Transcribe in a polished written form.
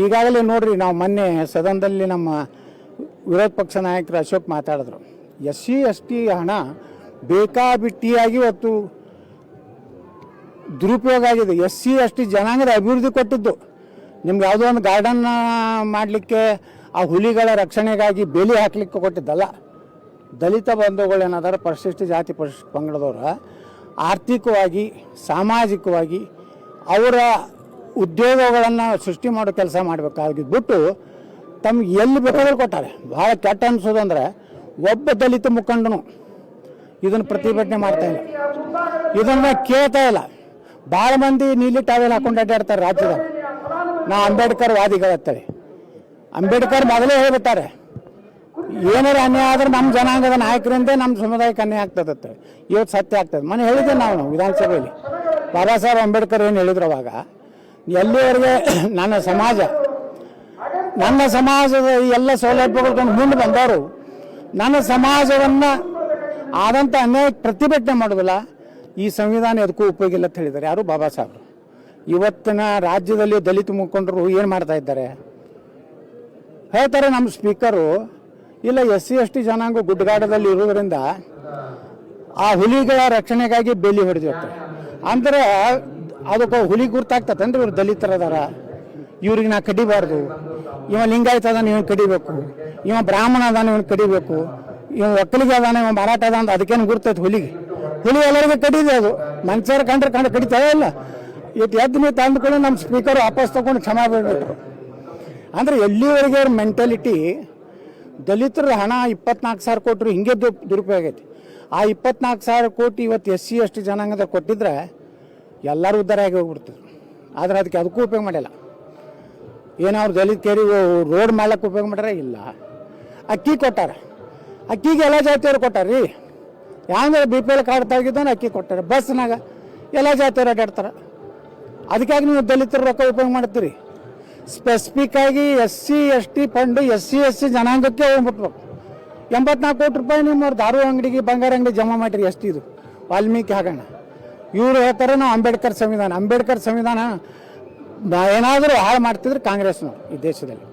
ಈಗಾಗಲೇ ನೋಡ್ರಿ, ನಾವು ಮೊನ್ನೆ ಸದನದಲ್ಲಿ ನಮ್ಮ ವಿರೋಧ ಪಕ್ಷ ನಾಯಕರು ಅಶೋಕ್ ಮಾತಾಡಿದ್ರು. SC ST ಹಣ ಬೇಕಾಬಿಟ್ಟಿಯಾಗಿ ಇವತ್ತು ದುರುಪಯೋಗ ಆಗಿದೆ. SC ST ಜನಾಂಗದ ಅಭಿವೃದ್ಧಿ ಕೊಟ್ಟಿದ್ದು. ನಿಮ್ಗೆ ಯಾವುದೋ ಒಂದು ಗಾರ್ಡನ್ ಮಾಡಲಿಕ್ಕೆ, ಆ ಹುಲಿಗಳ ರಕ್ಷಣೆಗಾಗಿ ಬೇಲಿ ಹಾಕಲಿಕ್ಕೆ ಕೊಟ್ಟಿದ್ದಲ್ಲ. ದಲಿತ ಬಂಧುಗಳೇನಾದರೂ ಪರಿಶಿಷ್ಟ ಜಾತಿ ಪರಿಶಿಷ್ಟ ಪಂಗಡದವರ ಆರ್ಥಿಕವಾಗಿ ಸಾಮಾಜಿಕವಾಗಿ ಅವರ ಉದ್ಯೋಗಗಳನ್ನು ಸೃಷ್ಟಿ ಮಾಡೋ ಕೆಲಸ ಮಾಡಬೇಕಾಗಿದ್ಬಿಟ್ಟು ತಮ್ಗೆ ಎಲ್ಲಿ ಬೇಕಾದ್ರೂ ಕೊಟ್ಟಾರೆ. ಭಾಳ ಕೆಟ್ಟ ಅನಿಸೋದು ಅಂದರೆ, ಒಬ್ಬ ದಲಿತ ಮುಖಂಡನು ಇದನ್ನು ಪ್ರತಿಭಟನೆ ಮಾಡ್ತಾ ಇಲ್ಲ, ಇದನ್ನು ಕೇಳ್ತಾ ಇಲ್ಲ. ಭಾಳ ಮಂದಿ ನೀಲಿ ಟಾವೆಲ್ ಹಾಕೊಂಡು ಅಡ್ಡಾಡ್ತಾರೆ ರಾಜ್ಯದಾಗ. ನಾವು ಅಂಬೇಡ್ಕರ್ ವಾದಿಗಳತ್ತೇಳಿ, ಅಂಬೇಡ್ಕರ್ ಮೊದಲೇ ಹೇಳ್ಬಿಟ್ಟಾರೆ, ಏನಾರು ಅನ್ಯಾಯ ಆದ್ರೆ ನಮ್ಮ ಜನಾಂಗದ ನಾಯಕರಿಂದ ನಮ್ಮ ಸಮುದಾಯಕ್ಕೆ ಅನ್ಯಾಯ ಆಗ್ತದತ್ತೆ. ಇವತ್ತು ಸತ್ಯ ಆಗ್ತದೆ. ಮನೆ ಹೇಳಿದ್ದೆ ನಾವು ವಿಧಾನಸಭೆಯಲ್ಲಿ. ಬಾಬಾ ಸಾಹೇಬ್ ಅಂಬೇಡ್ಕರ್ ಏನು ಹೇಳಿದ್ರು ಅವಾಗ, ಎಲ್ಲಿವರೆಗೆ ನನ್ನ ಸಮಾಜದ ಎಲ್ಲ ಸೌಲಭ್ಯಗಳು ಮುಂದೆ ಬಂದವರು ನನ್ನ ಸಮಾಜವನ್ನು ಆದಂಥ ಅನ್ಯಾಯಕ್ಕೆ ಪ್ರತಿಭಟನೆ ಮಾಡೋದಿಲ್ಲ, ಈ ಸಂವಿಧಾನ ಎದಕ್ಕೂ ಉಪಯೋಗ ಇಲ್ಲ ಅಂತ ಹೇಳಿದ್ದಾರೆ. ಯಾರು? ಬಾಬಾ ಸಾಹೇಬರು. ಇವತ್ತಿನ ರಾಜ್ಯದಲ್ಲಿ ದಲಿತ ಮುಖಂಡರು ಏನು ಮಾಡ್ತಾ ಇದ್ದಾರೆ ಹೇಳ್ತಾರೆ. ನಮ್ಮ ಸ್ಪೀಕರು ಇಲ್ಲ, SC ST ಜನಾಂಗ ಗುಡ್ಡಗಾಡದಲ್ಲಿ ಇರೋದ್ರಿಂದ ಆ ಹುಲಿಗಳ ರಕ್ಷಣೆಗಾಗಿ ಬೇಲಿ ಹೊಡೆದಿರ್ತಾರೆ ಅಂದರೆ ಅದಕ್ಕೆ ಹುಲಿ ಗುರ್ತಾಗ್ತದೆ ಅಂದ್ರೆ ಇವ್ರು ದಲಿತರದಾರ, ಇವ್ರಿಗೆ ನಾ ಕಡಿಬಾರ್ದು, ಇವ ಲಿಂಗಾಯತ ಅದಾನ ಇವನು ಕಡಿಬೇಕು, ಇವ ಬ್ರಾಹ್ಮಣ ಅದಾನ ಇವನು ಕಡಿಬೇಕು, ಇವ ಒಕ್ಕಲಿಗೆ ಅದಾನ ಇವ ಮರಾಠ ಅದ ಅಂತ ಅದಕ್ಕೇನು ಗುರ್ತೈತೆ ಹುಲಿ ಎಲ್ಲರಿಗೂ ಕಡಿದೆ. ಅದು ಮನುಷ್ಯರ ಕಂಡ್ರೆ ಕಡಿತಾವೇ ಇಲ್ಲ. ಇಟ್ಟು ಎದ್ದು ನೀವು ತಂದುಕೊಂಡು ನಮ್ಮ ಸ್ಪೀಕರ್ ವಾಪಸ್ ತಗೊಂಡು ಕ್ಷಮಾ ಬಿಡಬೇಕು ಅಂದರೆ ಎಲ್ಲಿವರೆಗೆ ಅವ್ರ ಮೆಂಟಾಲಿಟಿ. ದಲಿತರ ಹಣ 24,000 ಕೋಟಿ ಹಿಂಗೆ ದುರುಪಯೋಗ ಆಗೈತಿ. ಆ 24,000 ಕೋಟಿ ಇವತ್ತು SC ST ಜನಾಂಗದ ಕೊಟ್ಟಿದ್ರೆ ಎಲ್ಲರೂ ಉದ್ಧಾರ ಆಗಿ ಹೋಗ್ಬಿಡ್ತಿದ್ರು. ಆದರೆ ಅದಕ್ಕೂ ಉಪಯೋಗ ಮಾಡಿಲ್ಲ. ಏನವ್ರು ದಲಿತ ಕೇರಿ ರೋಡ್ ಮಾಡ್ಲಿಕ್ಕೆ ಉಪಯೋಗ ಮಾಡ್ಯಾರ? ಇಲ್ಲ. ಅಕ್ಕಿ ಕೊಟ್ಟಾರ, ಅಕ್ಕಿಗೆ ಎಲ್ಲ ಜಾತಿಯವ್ರು ಕೊಟ್ಟಾರ ರೀ. ಯಾವಂದ್ರೆ BPL ಕಾರ್ಡ್ ತೆಗಿದ್ದಾನೆ ಅಕ್ಕಿ ಕೊಟ್ಟಾರೆ. ಬಸ್ನಾಗ ಎಲ್ಲ ಜಾತಿಯವ್ರು ಅಡ್ಡಾಡ್ತಾರೆ. ಅದಕ್ಕಾಗಿ ನೀವು ದಲಿತರ ರೊಕ್ಕ ಉಪಯೋಗ ಮಾಡ್ತೀರಿ. ಸ್ಪೆಸಿಫಿಕ್ ಆಗಿ SC ST fund SC SC ಜನಾಂಗಕ್ಕೆ ಹೋಗ್ಬಿಟ್ರು. 84 ಕೋಟಿ ರೂಪಾಯಿ ನಿಮ್ಮವ್ರು ದಾರು ಅಂಗಡಿಗೆ ಬಂಗಾರ ಅಂಗಡಿ ಜಮಾ ಮಾಡಿರಿ. ಎಷ್ಟು ಇದು ವಾಲ್ಮೀಕಿ ಹಾಗಣ್ಣ. ಇವರು ಹೇಳ್ತಾರೆ ನಾವು ಅಂಬೇಡ್ಕರ್ ಸಂವಿಧಾನ ಏನಾದರೂ ಹಾಳು ಮಾಡ್ತಿದ್ರೆ ಕಾಂಗ್ರೆಸ್ನವ್ರು ಈ ದೇಶದಲ್ಲಿ.